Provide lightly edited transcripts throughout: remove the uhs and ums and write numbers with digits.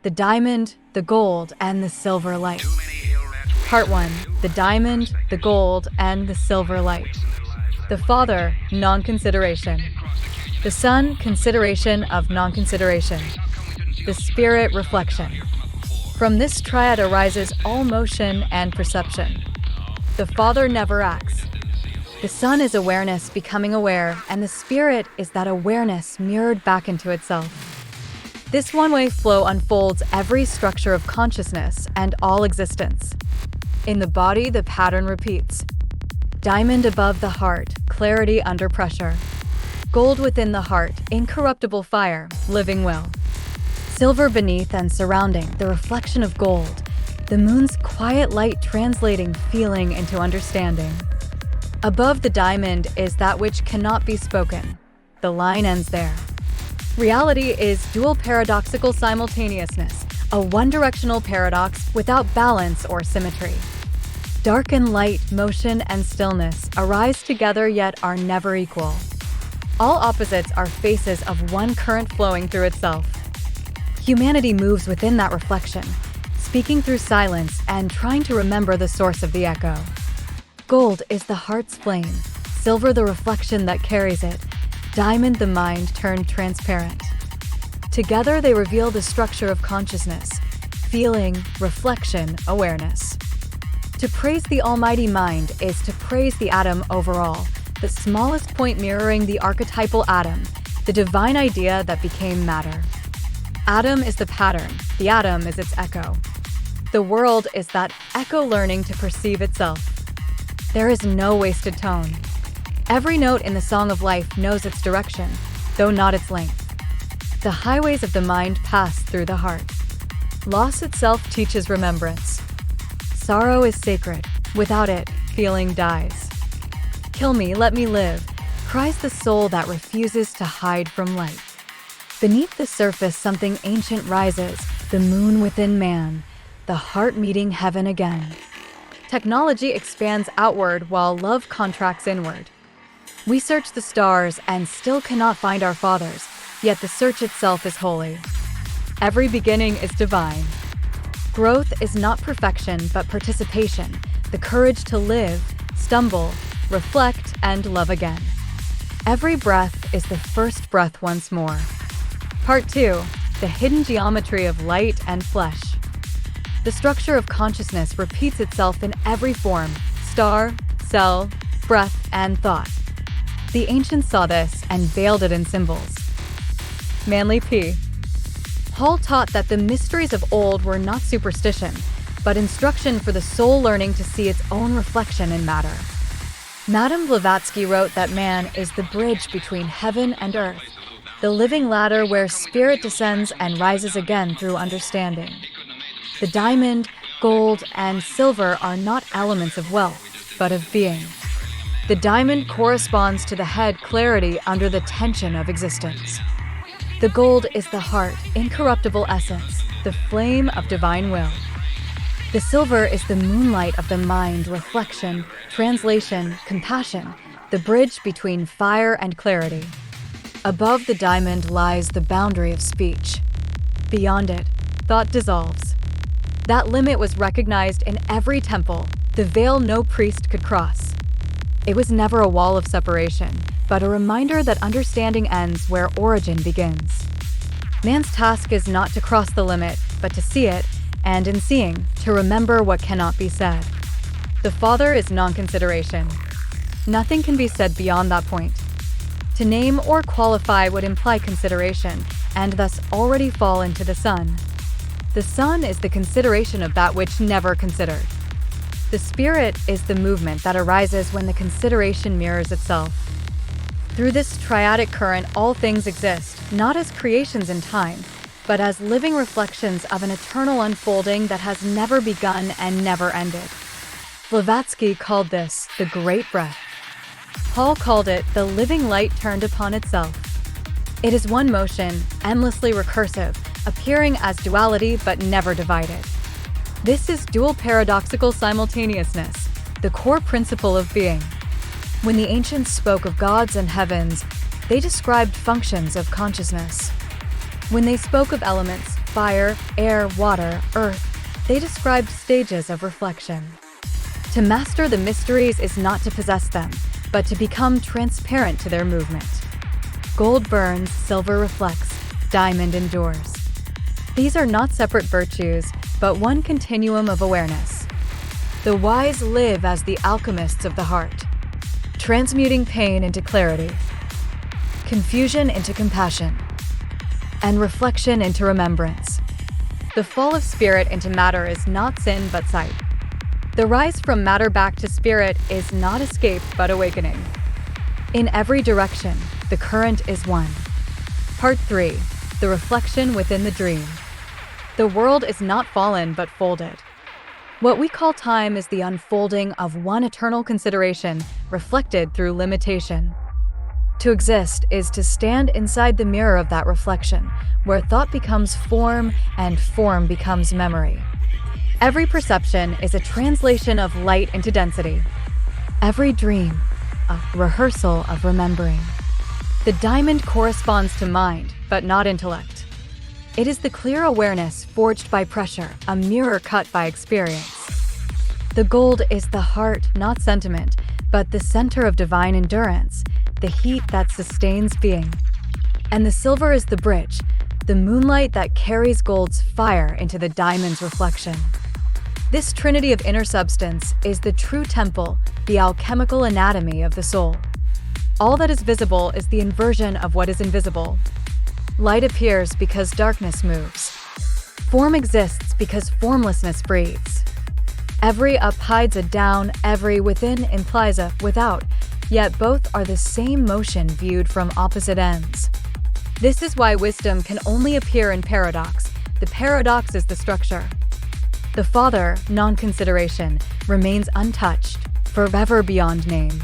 the diamond, the gold, and the silver light. Part 1. The diamond, the gold, and the silver light. The Father, non-consideration. The Son, consideration of non-consideration. The Spirit, reflection. From this triad arises all motion and perception. The Father never acts. The Son is awareness becoming aware, and the Spirit is that awareness mirrored back into itself. This one-way flow unfolds every structure of consciousness and all existence. In the body, the pattern repeats. Diamond above the heart, clarity under pressure. Gold within the heart, incorruptible fire, living will. Silver beneath and surrounding, the reflection of gold. The moon's quiet light translating feeling into understanding. Above the diamond is that which cannot be spoken. The line ends there. Reality is dual paradoxical simultaneousness, a one-directional paradox without balance or symmetry. Dark and light, motion and stillness arise together yet are never equal. All opposites are faces of one current flowing through itself. Humanity moves within that reflection, speaking through silence and trying to remember the source of the echo. Gold is the heart's flame, silver the reflection that carries it, diamond the mind turned transparent. Together they reveal the structure of consciousness, feeling, reflection, awareness. To praise the almighty mind is to praise the atom overall, the smallest point mirroring the archetypal atom, the divine idea that became matter. Atom is the pattern, the atom is its echo. The world is that echo learning to perceive itself. There is no wasted tone. Every note in the song of life knows its direction, though not its length. The highways of the mind pass through the heart. Loss itself teaches remembrance. Sorrow is sacred. Without it, feeling dies. Kill me, let me live, cries the soul that refuses to hide from light. Beneath the surface, something ancient rises, the moon within man, the heart meeting heaven again. Technology expands outward while love contracts inward. We search the stars and still cannot find our fathers, yet the search itself is holy. Every beginning is divine. Growth is not perfection but participation, the courage to live, stumble, reflect, and love again. Every breath is the first breath once more. Part 2. The hidden geometry of light and flesh. The structure of consciousness repeats itself in every form, star, cell, breath, and thought. The ancients saw this and veiled it in symbols. Manly P. Hall taught that the mysteries of old were not superstition, but instruction for the soul learning to see its own reflection in matter. Madame Blavatsky wrote that man is the bridge between heaven and earth, the living ladder where spirit descends and rises again through understanding. The diamond, gold, and silver are not elements of wealth, but of being. The diamond corresponds to the head clarity under the tension of existence. The gold is the heart, incorruptible essence, the flame of divine will. The silver is the moonlight of the mind, reflection, translation, compassion, the bridge between fire and clarity. Above the diamond lies the boundary of speech. Beyond it, thought dissolves. That limit was recognized in every temple, the veil no priest could cross. It was never a wall of separation, but a reminder that understanding ends where origin begins. Man's task is not to cross the limit, but to see it, and in seeing, to remember what cannot be said. The Father is non-consideration. Nothing can be said beyond that point. To name or qualify would imply consideration, and thus already fall into the Son. The Son is the consideration of that which never considered. The Spirit is the movement that arises when the consideration mirrors itself. Through this triadic current, all things exist, not as creations in time, but as living reflections of an eternal unfolding that has never begun and never ended. Blavatsky called this the Great Breath. Hall called it the living light turned upon itself. It is one motion, endlessly recursive, appearing as duality but never divided. This is dual paradoxical simultaneousness, the core principle of being. When the ancients spoke of gods and heavens, they described functions of consciousness. When they spoke of elements, fire, air, water, earth, they described stages of reflection. To master the mysteries is not to possess them, but to become transparent to their movement. Gold burns, silver reflects, diamond endures. These are not separate virtues, but one continuum of awareness. The wise live as the alchemists of the heart, transmuting pain into clarity, confusion into compassion, and reflection into remembrance. The fall of spirit into matter is not sin but sight. The rise from matter back to spirit is not escape but awakening. In every direction, the current is one. Part 3. The reflection within the dream. The world is not fallen but folded. What we call time is the unfolding of one eternal consideration reflected through limitation. To exist is to stand inside the mirror of that reflection, where thought becomes form and form becomes memory. Every perception is a translation of light into density. Every dream, a rehearsal of remembering. The diamond corresponds to mind, but not intellect. It is the clear awareness forged by pressure, a mirror cut by experience. The gold is the heart, not sentiment, but the center of divine endurance, the heat that sustains being. And the silver is the bridge, the moonlight that carries gold's fire into the diamond's reflection. This trinity of inner substance is the true temple, the alchemical anatomy of the soul. All that is visible is the inversion of what is invisible. Light appears because darkness moves. Form exists because formlessness breathes. Every up hides a down, every within implies a without, yet both are the same motion viewed from opposite ends. This is why wisdom can only appear in paradox. The paradox is the structure. The Father, non-consideration, remains untouched, forever beyond name.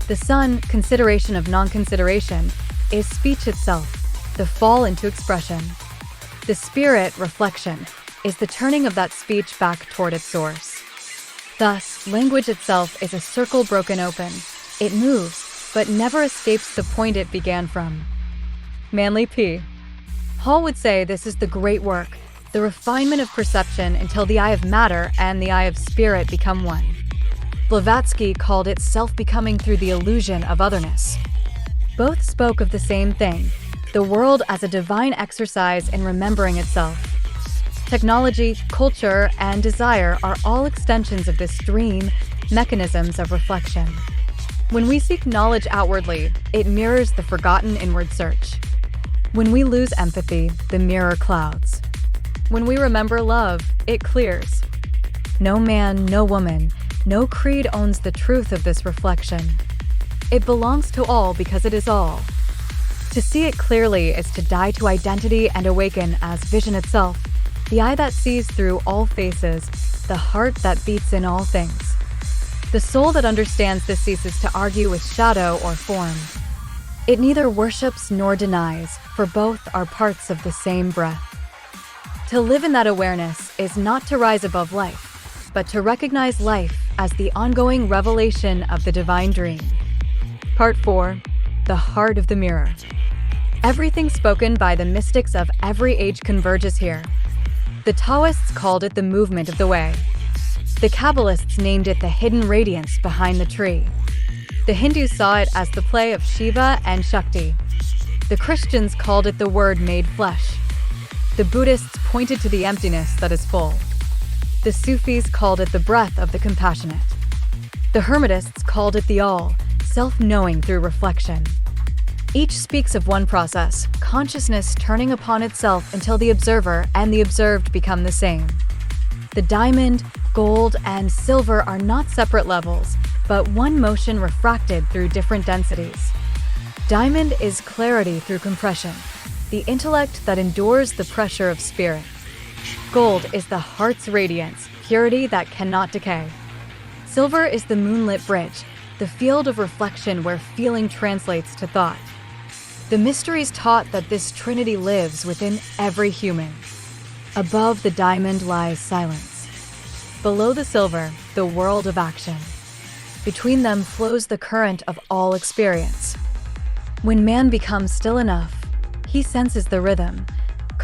The Son, consideration of non-consideration, is speech itself, the fall into expression. The Spirit, reflection, is the turning of that speech back toward its source. Thus, language itself is a circle broken open. It moves, but never escapes the point it began from. Manly P. Hall would say this is the great work, the refinement of perception until the eye of matter and the eye of spirit become one. Blavatsky called it self-becoming through the illusion of otherness. Both spoke of the same thing, the world as a divine exercise in remembering itself. Technology, culture, and desire are all extensions of this dream, mechanisms of reflection. When we seek knowledge outwardly, it mirrors the forgotten inward search. When we lose empathy, the mirror clouds. When we remember love, it clears. No man, no woman, no creed owns the truth of this reflection. It belongs to all because it is all. To see it clearly is to die to identity and awaken as vision itself, the eye that sees through all faces, the heart that beats in all things. The soul that understands this ceases to argue with shadow or form. It neither worships nor denies, for both are parts of the same breath. To live in that awareness is not to rise above life, but to recognize life as the ongoing revelation of the divine dream. Part 4. The Heart of the Mirror. Everything spoken by the mystics of every age converges here. The Taoists called it the movement of the way. The Kabbalists named it the hidden radiance behind the tree. The Hindus saw it as the play of Shiva and Shakti. The Christians called it the Word made flesh. The Buddhists pointed to the emptiness that is full. The Sufis called it the breath of the compassionate. The Hermetists called it the all, self-knowing through reflection. Each speaks of one process, consciousness turning upon itself until the observer and the observed become the same. The diamond, gold, and silver are not separate levels, but one motion refracted through different densities. Diamond is clarity through compression, the intellect that endures the pressure of spirit. Gold is the heart's radiance, purity that cannot decay. Silver is the moonlit bridge, the field of reflection where feeling translates to thought. The mysteries taught that this trinity lives within every human. Above the diamond lies silence. Below the silver, the world of action. Between them flows the current of all experience. When man becomes still enough, he senses the rhythm,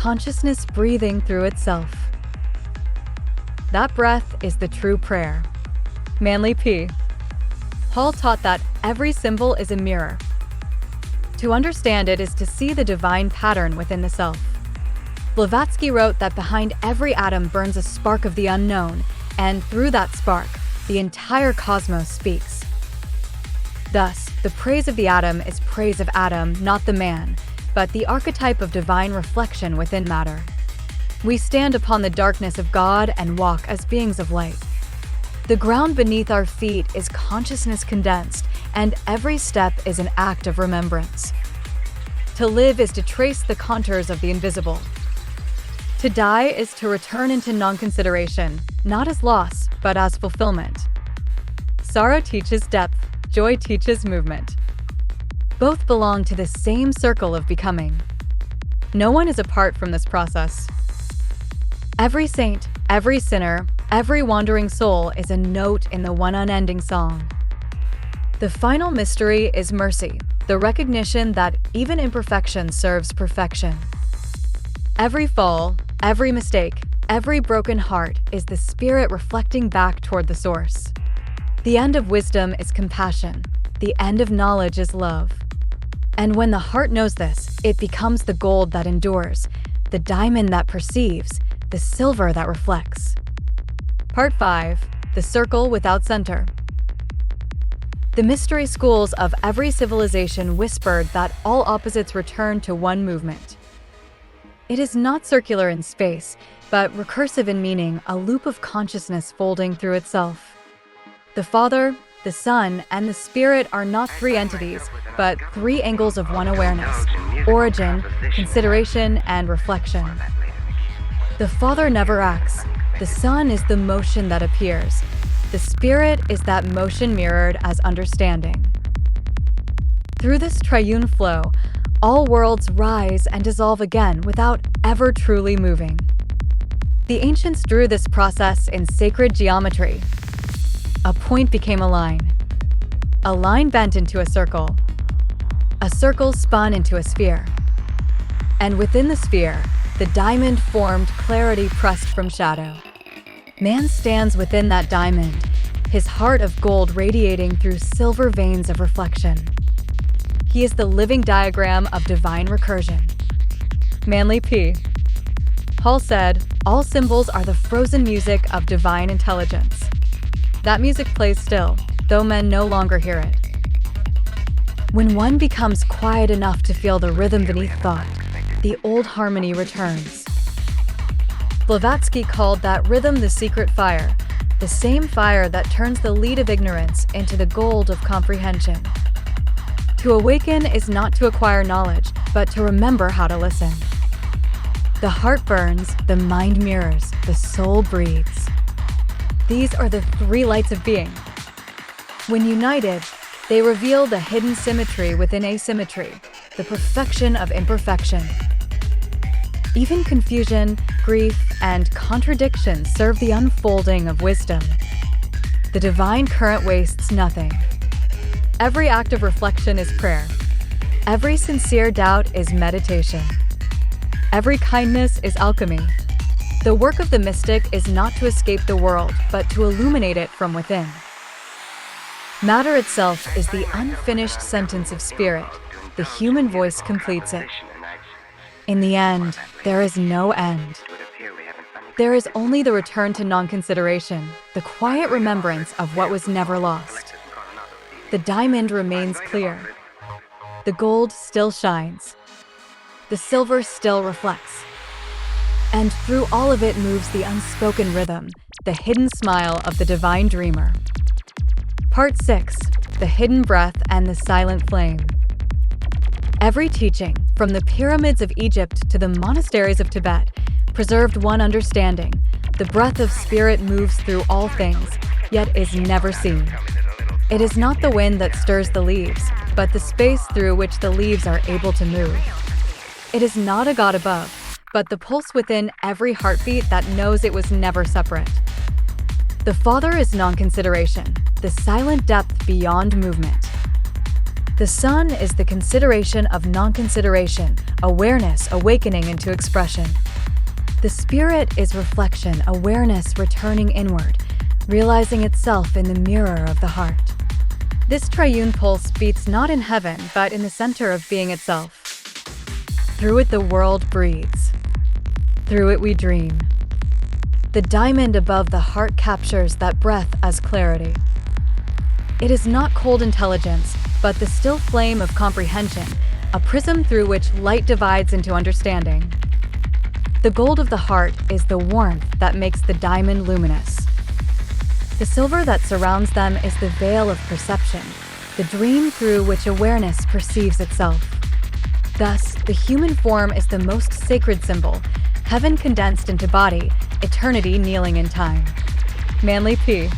consciousness breathing through itself. That breath is the true prayer. Manly P. Hall taught that every symbol is a mirror. To understand it is to see the divine pattern within the self. Blavatsky wrote that behind every atom burns a spark of the unknown, and through that spark, the entire cosmos speaks. Thus, the praise of the atom is praise of Adam, not the man, but the archetype of divine reflection within matter. We stand upon the darkness of God and walk as beings of light. The ground beneath our feet is consciousness condensed, and every step is an act of remembrance. To live is to trace the contours of the invisible. To die is to return into non-consideration, not as loss, but as fulfillment. Sorrow teaches depth, joy teaches movement. Both belong to the same circle of becoming. No one is apart from this process. Every saint, every sinner, every wandering soul is a note in the one unending song. The final mystery is mercy, the recognition that even imperfection serves perfection. Every fall, every mistake, every broken heart is the spirit reflecting back toward the source. The end of wisdom is compassion. The end of knowledge is love. And when the heart knows this, it becomes the gold that endures, the diamond that perceives, the silver that reflects. Part 5. The Circle Without Center. The mystery schools of every civilization whispered that all opposites return to one movement. It is not circular in space, but recursive in meaning, a loop of consciousness folding through itself. The Father, the Son, and the Spirit are not three entities, but three angles of one awareness: origin, consideration, and reflection. The Father never acts. The Son is the motion that appears. The Spirit is that motion mirrored as understanding. Through this triune flow, all worlds rise and dissolve again without ever truly moving. The ancients drew this process in sacred geometry. A point became a line bent into a circle spun into a sphere. And within the sphere, the diamond formed clarity pressed from shadow. Man stands within that diamond, his heart of gold radiating through silver veins of reflection. He is the living diagram of divine recursion. Manly P. Hall said, all symbols are the frozen music of divine intelligence. That music plays still, though men no longer hear it. When one becomes quiet enough to feel the rhythm beneath thought, the old harmony returns. Blavatsky called that rhythm the secret fire, the same fire that turns the lead of ignorance into the gold of comprehension. To awaken is not to acquire knowledge, but to remember how to listen. The heart burns, the mind mirrors, the soul breathes. These are the three lights of being. When united, they reveal the hidden symmetry within asymmetry, the perfection of imperfection. Even confusion, grief, and contradiction serve the unfolding of wisdom. The divine current wastes nothing. Every act of reflection is prayer. Every sincere doubt is meditation. Every kindness is alchemy. The work of the mystic is not to escape the world, but to illuminate it from within. Matter itself is the unfinished sentence of spirit. The human voice completes it. In the end, there is no end. There is only the return to non-consideration, the quiet remembrance of what was never lost. The diamond remains clear. The gold still shines. The silver still reflects. And through all of it moves the unspoken rhythm, the hidden smile of the divine dreamer. Part 6. The Hidden Breath and the Silent Flame. Every teaching, from the pyramids of Egypt to the monasteries of Tibet, preserved one understanding: the breath of spirit moves through all things, yet is never seen. It is not the wind that stirs the leaves, but the space through which the leaves are able to move. It is not a God above, but the pulse within every heartbeat that knows it was never separate. The Father is non-consideration, the silent depth beyond movement. The sun is the consideration of non-consideration, awareness awakening into expression. The spirit is reflection, awareness returning inward, realizing itself in the mirror of the heart. This triune pulse beats not in heaven, but in the center of being itself. Through it the world breathes. Through it we dream. The diamond above the heart captures that breath as clarity. It is not cold intelligence, but the still flame of comprehension, a prism through which light divides into understanding. The gold of the heart is the warmth that makes the diamond luminous. The silver that surrounds them is the veil of perception, the dream through which awareness perceives itself. Thus, the human form is the most sacred symbol, heaven condensed into body, eternity kneeling in time. Manly P.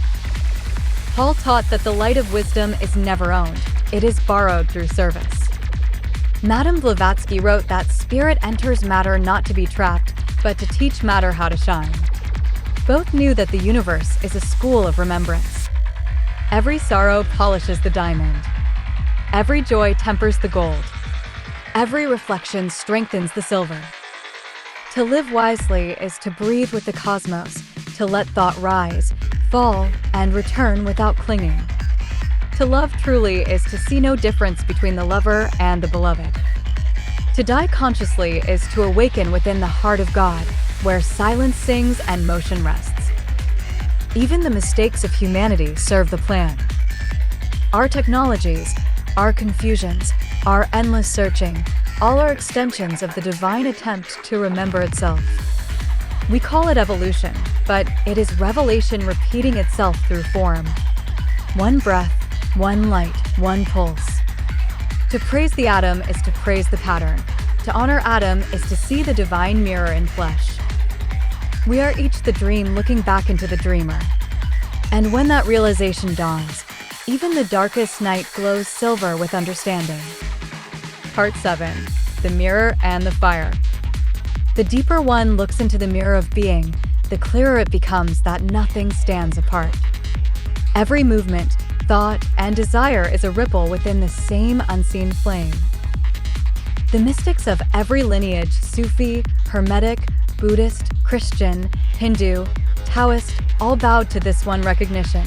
Paul taught that the light of wisdom is never owned, it is borrowed through service. Madame Blavatsky wrote that spirit enters matter not to be trapped, but to teach matter how to shine. Both knew that the universe is a school of remembrance. Every sorrow polishes the diamond. Every joy tempers the gold. Every reflection strengthens the silver. To live wisely is to breathe with the cosmos, to let thought rise, fall, and return without clinging. To love truly is to see no difference between the lover and the beloved. To die consciously is to awaken within the heart of God, where silence sings and motion rests. Even the mistakes of humanity serve the plan. Our technologies, our confusions, our endless searching, all are extensions of the divine attempt to remember itself. We call it evolution, but it is revelation repeating itself through form. One breath, one light, one pulse. To praise the atom is to praise the pattern. To honor Adam is to see the divine mirror in flesh. We are each the dream looking back into the dreamer. And when that realization dawns, even the darkest night glows silver with understanding. Part 7. The Mirror and the Fire. The deeper one looks into the mirror of being, the clearer it becomes that nothing stands apart. Every movement, thought, and desire is a ripple within the same unseen flame. The mystics of every lineage, Sufi, Hermetic, Buddhist, Christian, Hindu, Taoist, all bowed to this one recognition.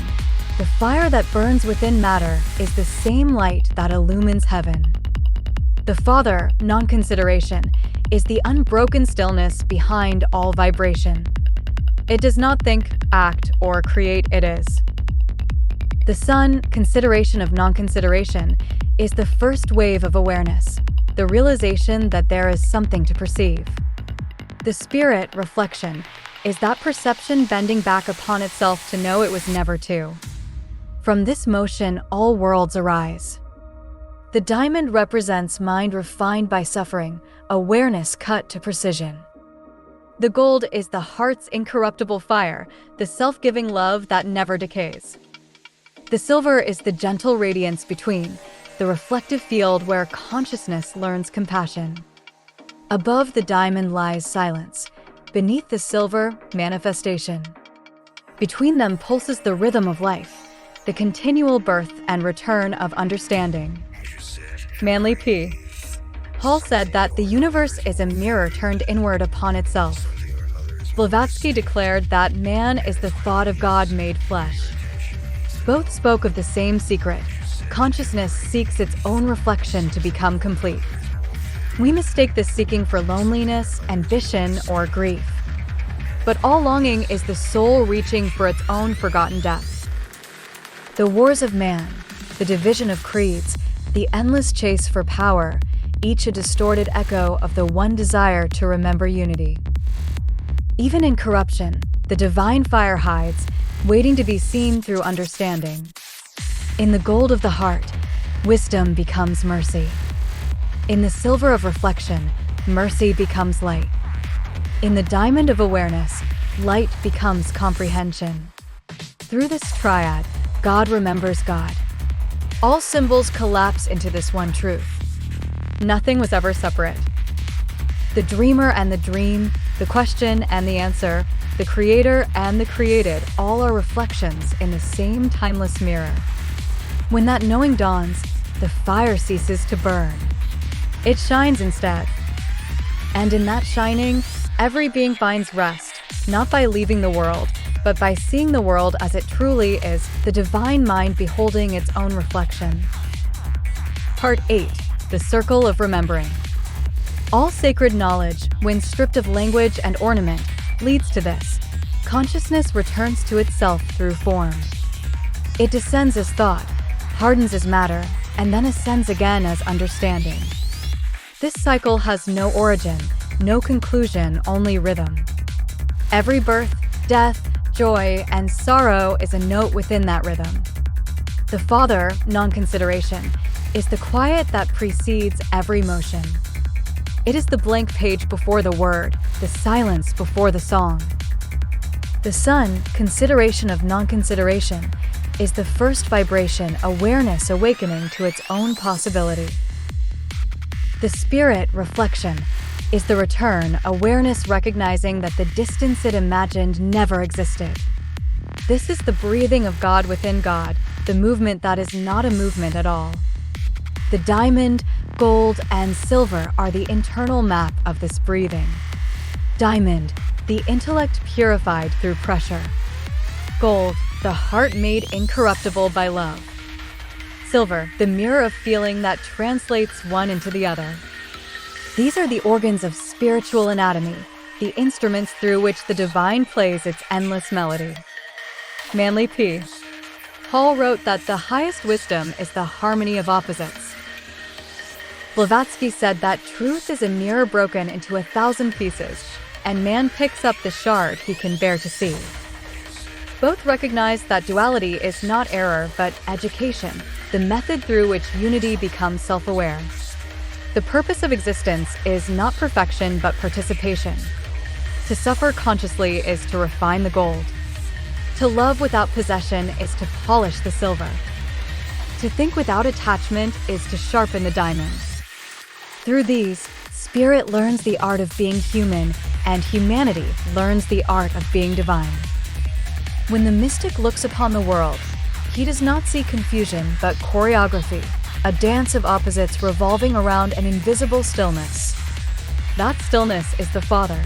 The fire that burns within matter is the same light that illumines heaven. The Father, non-consideration, is the unbroken stillness behind all vibration. It does not think, act, or create, it is. The Son, consideration of non-consideration, is the first wave of awareness, the realization that there is something to perceive. The Spirit, reflection, is that perception bending back upon itself to know it was never to. From this motion, all worlds arise. The diamond represents mind refined by suffering, awareness cut to precision. The gold is the heart's incorruptible fire, the self-giving love that never decays. The silver is the gentle radiance between, the reflective field where consciousness learns compassion. Above the diamond lies silence, beneath the silver, manifestation. Between them pulses the rhythm of life, the continual birth and return of understanding. Manly P. Paul said that the universe is a mirror turned inward upon itself. Blavatsky declared that man is the thought of God made flesh. Both spoke of the same secret. Consciousness seeks its own reflection to become complete. We mistake this seeking for loneliness, ambition, or grief. But all longing is the soul reaching for its own forgotten depths. The wars of man, the division of creeds, the endless chase for power, each a distorted echo of the one desire to remember unity. Even in corruption, the divine fire hides, waiting to be seen through understanding. In the gold of the heart, wisdom becomes mercy. In the silver of reflection, mercy becomes light. In the diamond of awareness, light becomes comprehension. Through this triad, God remembers God. All symbols collapse into this one truth. Nothing was ever separate. The dreamer and the dream, the question and the answer, the creator and the created, all are reflections in the same timeless mirror. When that knowing dawns, the fire ceases to burn. It shines instead. And in that shining, every being finds rest, not by leaving the world, but by seeing the world as it truly is, the divine mind beholding its own reflection. Part 8. The Circle of Remembering. All sacred knowledge, when stripped of language and ornament, leads to this. Consciousness returns to itself through form. It descends as thought, hardens as matter, and then ascends again as understanding. This cycle has no origin, no conclusion, only rhythm. Every birth, death, joy, and sorrow is a note within that rhythm. The Father, non-consideration, is the quiet that precedes every motion. It is the blank page before the word, the silence before the song. The Son, consideration of non-consideration, is the first vibration, awareness awakening to its own possibility. The Spirit, reflection, is the return, awareness recognizing that the distance it imagined never existed. This is the breathing of God within God, the movement that is not a movement at all. The diamond, gold, and silver are the internal map of this breathing. Diamond, the intellect purified through pressure. Gold, the heart made incorruptible by love. Silver, the mirror of feeling that translates one into the other. These are the organs of spiritual anatomy, the instruments through which the divine plays its endless melody. Manly P. Hall wrote that the highest wisdom is the harmony of opposites. Blavatsky said that truth is a mirror broken into 1,000 pieces, and man picks up the shard he can bear to see. Both recognize that duality is not error but education, the method through which unity becomes self-aware. The purpose of existence is not perfection but participation. To suffer consciously is to refine the gold. To love without possession is to polish the silver. To think without attachment is to sharpen the diamond. Through these, spirit learns the art of being human, and humanity learns the art of being divine. When the mystic looks upon the world, he does not see confusion but choreography, a dance of opposites revolving around an invisible stillness. That stillness is the Father.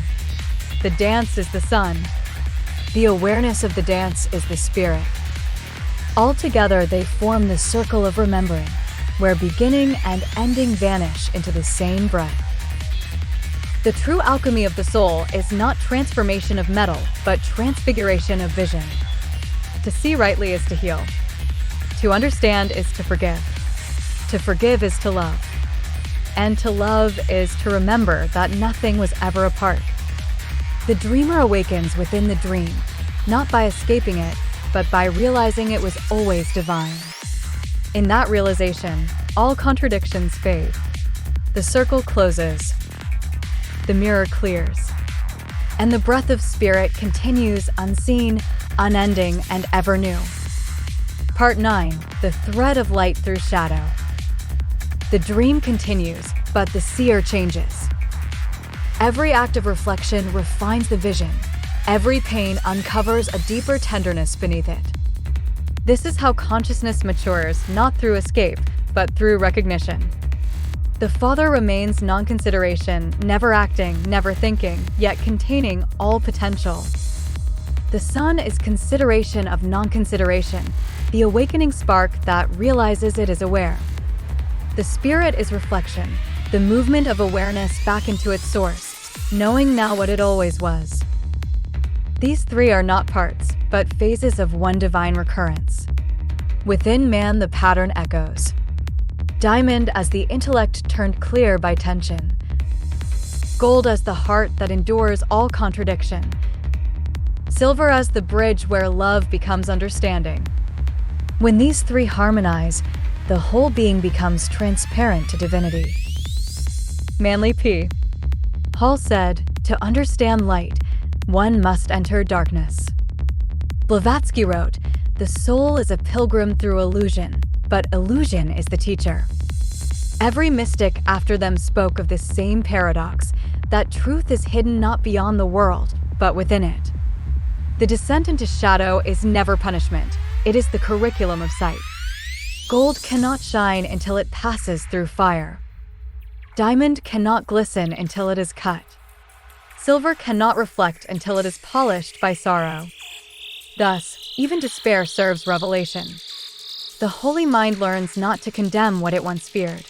The dance is the Son. The awareness of the dance is the Spirit. Altogether, they form the circle of remembering, where beginning and ending vanish into the same breath. The true alchemy of the soul is not transformation of metal, but transfiguration of vision. To see rightly is to heal. To understand is to forgive. To forgive is to love. And to love is to remember that nothing was ever apart. The dreamer awakens within the dream, not by escaping it, but by realizing it was always divine. In that realization, all contradictions fade. The circle closes. The mirror clears. And the breath of spirit continues unseen, unending, and ever new. Part 9. The thread of light through shadow. The dream continues, but the seer changes. Every act of reflection refines the vision. Every pain uncovers a deeper tenderness beneath it. This is how consciousness matures, not through escape, but through recognition. The Father remains non-consideration, never acting, never thinking, yet containing all potential. The Son is consideration of non-consideration, the awakening spark that realizes it is aware. The Spirit is reflection, the movement of awareness back into its source, knowing now what it always was. These three are not parts, but phases of one divine recurrence. Within man, the pattern echoes. Diamond as the intellect turned clear by tension. Gold as the heart that endures all contradiction. Silver as the bridge where love becomes understanding. When these three harmonize, the whole being becomes transparent to divinity. Manly P. Hall said, "To understand light, one must enter darkness." Blavatsky wrote, "The soul is a pilgrim through illusion, but illusion is the teacher." Every mystic after them spoke of this same paradox, that truth is hidden not beyond the world, but within it. The descent into shadow is never punishment, it is the curriculum of sight. Gold cannot shine until it passes through fire. Diamond cannot glisten until it is cut. Silver cannot reflect until it is polished by sorrow. Thus, even despair serves revelation. The holy mind learns not to condemn what it once feared.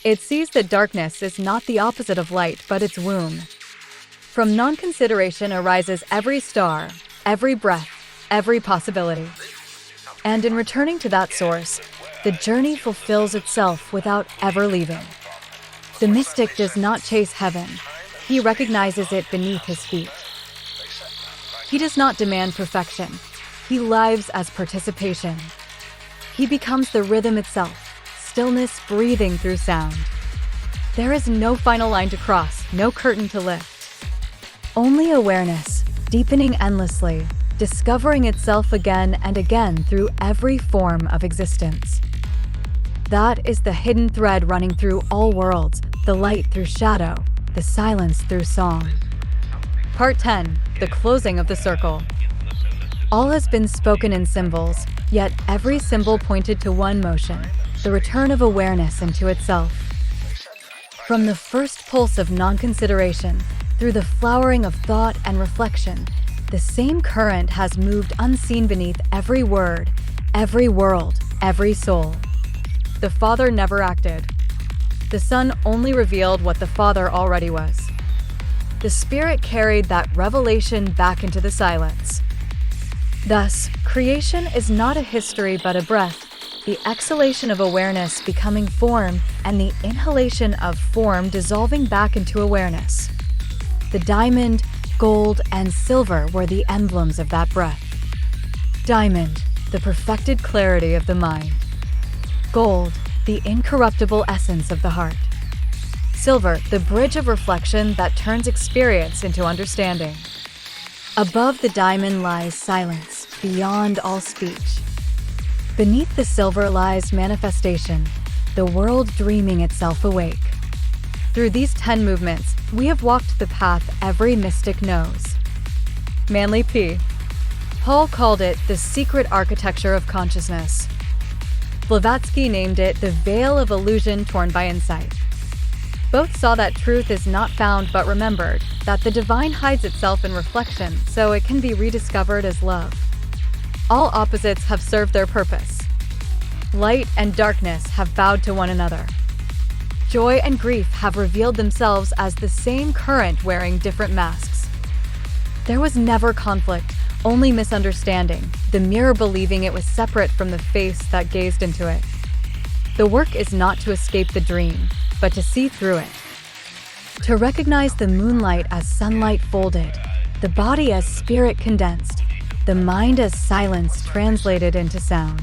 It sees that darkness is not the opposite of light, but its womb. From non-consideration arises every star, every breath, every possibility. And in returning to that source, the journey fulfills itself without ever leaving. The mystic does not chase heaven. He recognizes it beneath his feet. He does not demand perfection. He lives as participation. He becomes the rhythm itself, stillness breathing through sound. There is no final line to cross, no curtain to lift. Only awareness, deepening endlessly, discovering itself again and again through every form of existence. That is the hidden thread running through all worlds, the light through shadow, the silence through song. Part 10. The closing of the circle. All has been spoken in symbols, yet every symbol pointed to one motion, the return of awareness into itself. From the first pulse of non-consideration, through the flowering of thought and reflection, the same current has moved unseen beneath every word, every world, every soul. The Father never acted. The Son only revealed what the Father already was. The Spirit carried that revelation back into the silence. Thus, creation is not a history but a breath, the exhalation of awareness becoming form and the inhalation of form dissolving back into awareness. The diamond, gold, and silver were the emblems of that breath. Diamond, the perfected clarity of the mind. Gold, the incorruptible essence of the heart. Silver, the bridge of reflection that turns experience into understanding. Above the diamond lies silence, beyond all speech. Beneath the silver lies manifestation, the world dreaming itself awake. Through these 10 movements, we have walked the path every mystic knows. Manly P. Paul called it the secret architecture of consciousness. Blavatsky named it the veil of illusion torn by insight. Both saw that truth is not found but remembered, that the divine hides itself in reflection so it can be rediscovered as love. All opposites have served their purpose. Light and darkness have bowed to one another. Joy and grief have revealed themselves as the same current wearing different masks. There was never conflict, only misunderstanding, the mirror believing it was separate from the face that gazed into it. The work is not to escape the dream, but to see through it. To recognize the moonlight as sunlight folded, the body as spirit condensed, the mind as silence translated into sound.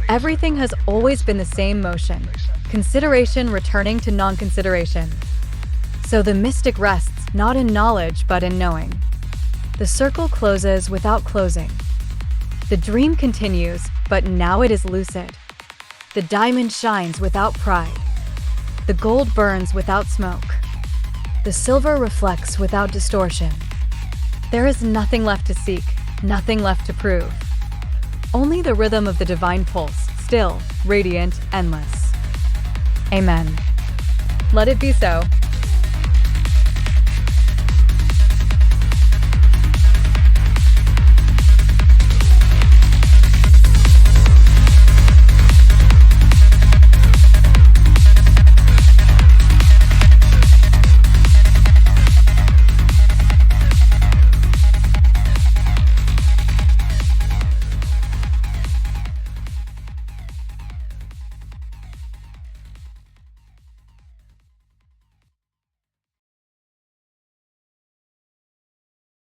Everything has always been the same motion, consideration returning to non-consideration. So the mystic rests not in knowledge but in knowing. The circle closes without closing. The dream continues, but now it is lucid. The diamond shines without pride. The gold burns without smoke. The silver reflects without distortion. There is nothing left to seek, nothing left to prove. Only the rhythm of the divine pulse, still, radiant, endless. Amen. Let it be so.